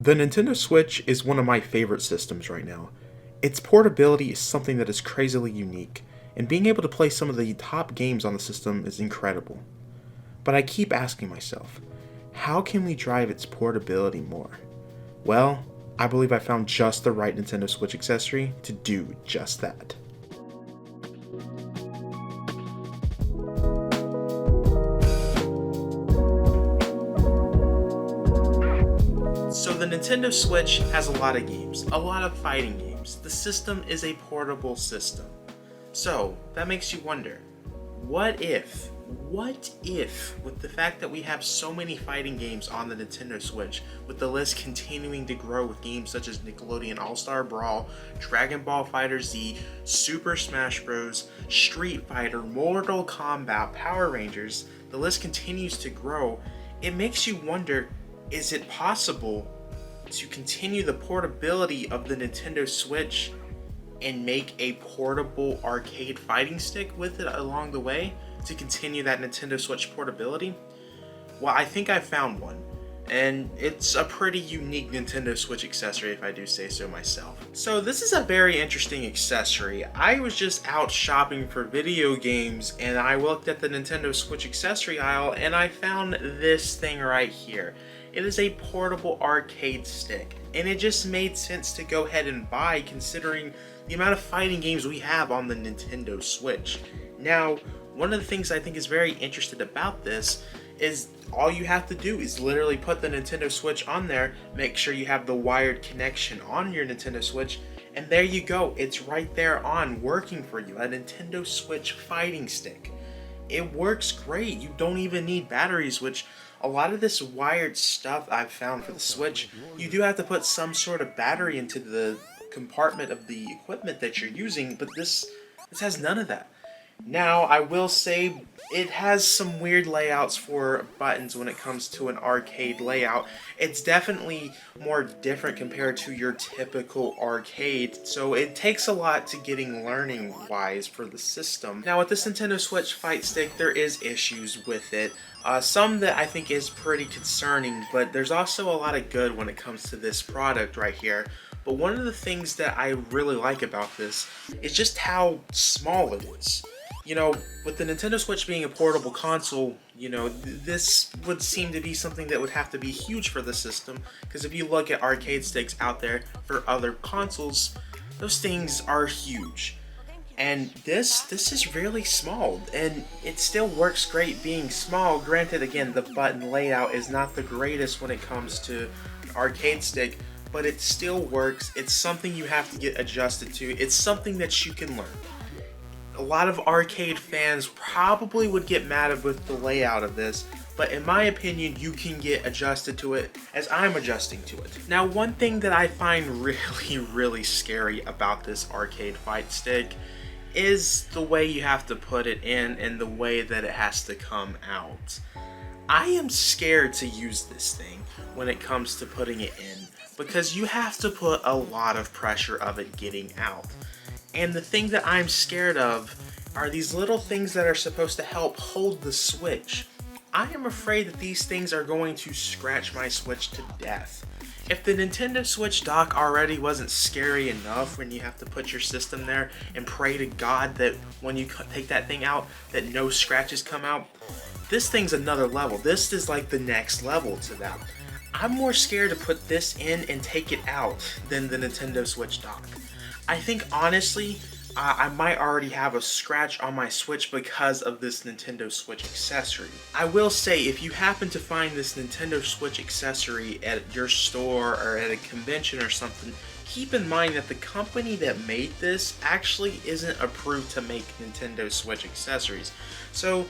The Nintendo Switch is one of my favorite systems right now. Its portability is something that is crazily unique, and being able to play some of the top games on the system is incredible. But I keep asking myself, how can we drive its portability more? Well, I believe I found just the right Nintendo Switch accessory to do just that. So the Nintendo Switch has a lot of games, a lot of fighting games. The system is a portable system. So that makes you wonder, what if, with the fact that we have so many fighting games on the Nintendo Switch, with the list continuing to grow with games such as Nickelodeon All-Star Brawl, Dragon Ball FighterZ, Super Smash Bros., Street Fighter, Mortal Kombat, Power Rangers, the list continues to grow, it makes you wonder, is it possible to continue the portability of the Nintendo Switch and make a portable arcade fighting stick with it along the way to continue that Nintendo Switch portability? Well, I think I found one, and it's a pretty unique Nintendo Switch accessory if I do say so myself. So this is a very interesting accessory. I was just out shopping for video games and I looked at the Nintendo Switch accessory aisle and I found this thing right here. It is a portable arcade stick, and it just made sense to go ahead and buy considering the amount of fighting games we have on the Nintendo Switch. Now, one of the things I think is very interesting about this is all you have to do is literally put the Nintendo Switch on there, make sure you have the wired connection on your Nintendo Switch, and there you go, it's right there on, working for you, a Nintendo Switch fighting stick. It works great, you don't even need batteries, which a lot of this wired stuff I've found for the Switch, you do have to put some sort of battery into the compartment of the equipment that you're using, but this has none of that. Now, I will say it has some weird layouts for buttons when it comes to an arcade layout. It's definitely more different compared to your typical arcade, so it takes a lot to getting learning wise for the system. Now, with this Nintendo Switch Fight Stick, there is issues with it. Some that I think is pretty concerning, but there's also a lot of good when it comes to this product right here. But one of the things that I really like about this is just how small it is. You know, with the Nintendo Switch being a portable console, you know, this would seem to be something that would have to be huge for the system, because if you look at arcade sticks out there for other consoles, those things are huge. And this is really small, and it still works great being small. Granted, again, the button layout is not the greatest when it comes to an arcade stick, but it still works. It's something you have to get adjusted to. It's something that you can learn. A lot of arcade fans probably would get mad with the layout of this, but in my opinion, you can get adjusted to it as I'm adjusting to it. Now, one thing that I find really scary about this arcade fight stick is the way you have to put it in and the way that it has to come out. I am scared to use this thing when it comes to putting it in, because you have to put a lot of pressure of it getting out. And the thing that I'm scared of are these little things that are supposed to help hold the Switch. I am afraid that these things are going to scratch my Switch to death. If the Nintendo Switch dock already wasn't scary enough when you have to put your system there and pray to God that when you take that thing out that no scratches come out, this thing's another level. This is like the next level to that. I'm more scared to put this in and take it out than the Nintendo Switch dock. I think honestly, I might already have a scratch on my Switch because of this Nintendo Switch accessory. I will say, if you happen to find this Nintendo Switch accessory at your store or at a convention or something, keep in mind that the company that made this actually isn't approved to make Nintendo Switch accessories. So,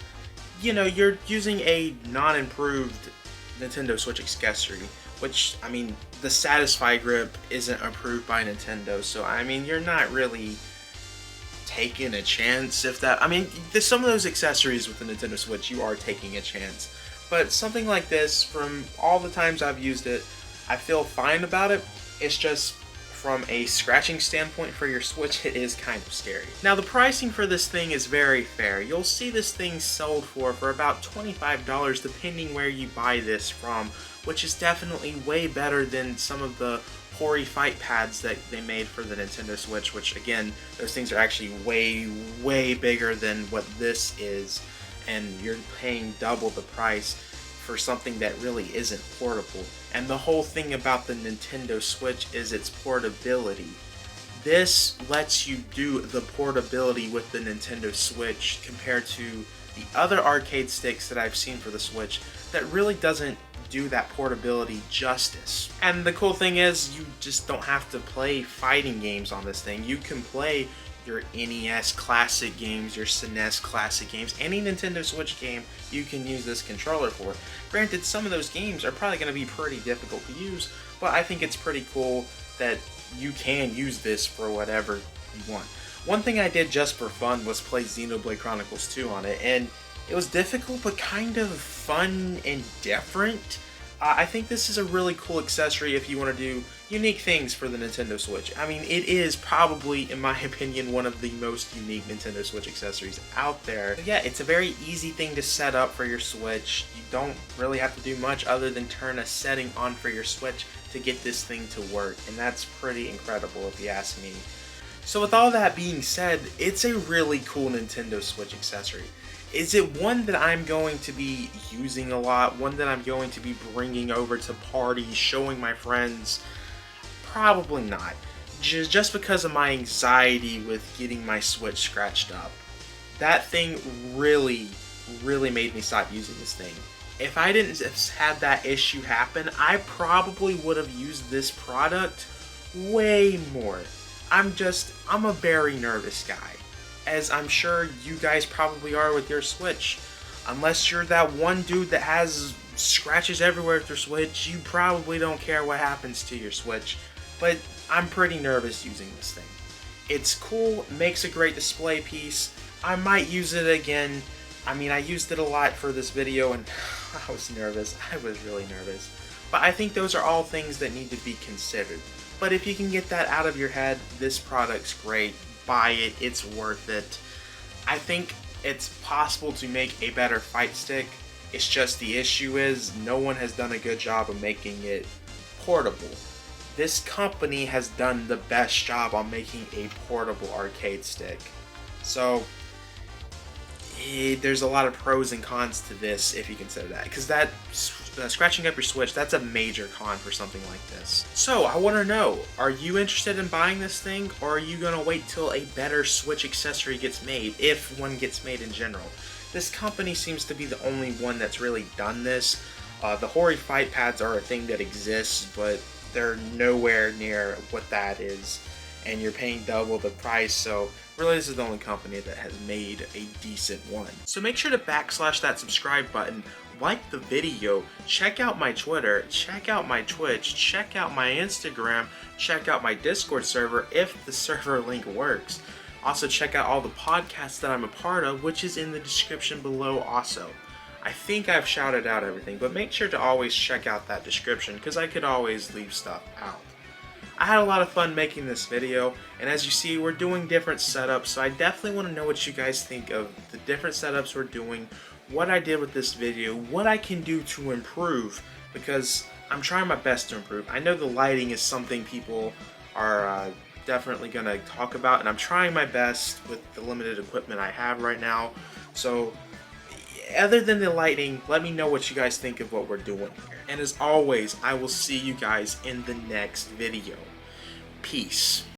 you know, you're using a non-improved Nintendo Switch accessory, which, I mean, the Satisfy grip isn't approved by Nintendo, so I mean, you're not really taking a chance if that, I mean, there's some of those accessories with the Nintendo Switch, you are taking a chance, but something like this, from all the times I've used it, I feel fine about it. It's just, from a scratching standpoint for your Switch, it is kind of scary. Now, the pricing for this thing is very fair. You'll see this thing sold for about $25 depending where you buy this from, which is definitely way better than some of the Hori fight pads that they made for the Nintendo Switch, which again, those things are actually way bigger than what this is, and you're paying double the price for something that really isn't portable. And the whole thing about the Nintendo Switch is its portability. This lets you do the portability with the Nintendo Switch compared to the other arcade sticks that I've seen for the Switch that really doesn't do that portability justice. And the cool thing is, you just don't have to play fighting games on this thing. You can play your NES classic games, your SNES classic games, any Nintendo Switch game you can use this controller for. Granted, some of those games are probably going to be pretty difficult to use, but I think it's pretty cool that you can use this for whatever you want. One thing I did just for fun was play Xenoblade Chronicles 2 on it, and it was difficult but kind of fun and different. I think this is a really cool accessory if you want to do unique things for the Nintendo Switch. I mean, it is probably, in my opinion, one of the most unique Nintendo Switch accessories out there. But yeah, it's a very easy thing to set up for your Switch. You don't really have to do much other than turn a setting on for your Switch to get this thing to work, and that's pretty incredible if you ask me. So with all that being said, it's a really cool Nintendo Switch accessory. Is it one that I'm going to be using a lot? One that I'm going to be bringing over to parties, showing my friends? Probably not. Just because of my anxiety with getting my Switch scratched up. That thing really made me stop using this thing. If I didn't have that issue happen, I probably would have used this product way more. I'm a very nervous guy, as I'm sure you guys probably are with your Switch. Unless you're that one dude that has scratches everywhere with your Switch, you probably don't care what happens to your Switch. But I'm pretty nervous using this thing. It's cool, makes a great display piece. I might use it again. I mean, I used it a lot for this video and I was nervous. I was really nervous. But I think those are all things that need to be considered. But if you can get that out of your head, this product's great. Buy it, it's worth it. I think it's possible to make a better fight stick. It's just the issue is no one has done a good job of making it portable. This company has done the best job on making a portable arcade stick. So there's a lot of pros and cons to this if you consider that, because that scratching up your Switch, that's a major con for something like this. So I want to know, are you interested in buying this thing, or are you going to wait till a better Switch accessory gets made, if one gets made in general? This company seems to be the only one that's really done this. The Hori fight pads are a thing that exists, but they're nowhere near what that is, and you're paying double the price, so really this is the only company that has made a decent one. So make sure to backslash that subscribe button, like the video, check out my Twitter, check out my Twitch, check out my Instagram, check out my Discord server if the server link works. Also check out all the podcasts that I'm a part of, which is in the description below also. I think I've shouted out everything, but make sure to always check out that description because I could always leave stuff out. I had a lot of fun making this video, and as you see, we're doing different setups, so I definitely want to know what you guys think of the different setups we're doing, what I did with this video, what I can do to improve, because I'm trying my best to improve. I know the lighting is something people are definitely going to talk about, and I'm trying my best with the limited equipment I have right now. So other than the lighting, let me know what you guys think of what we're doing here. And as always, I will see you guys in the next video. Peace.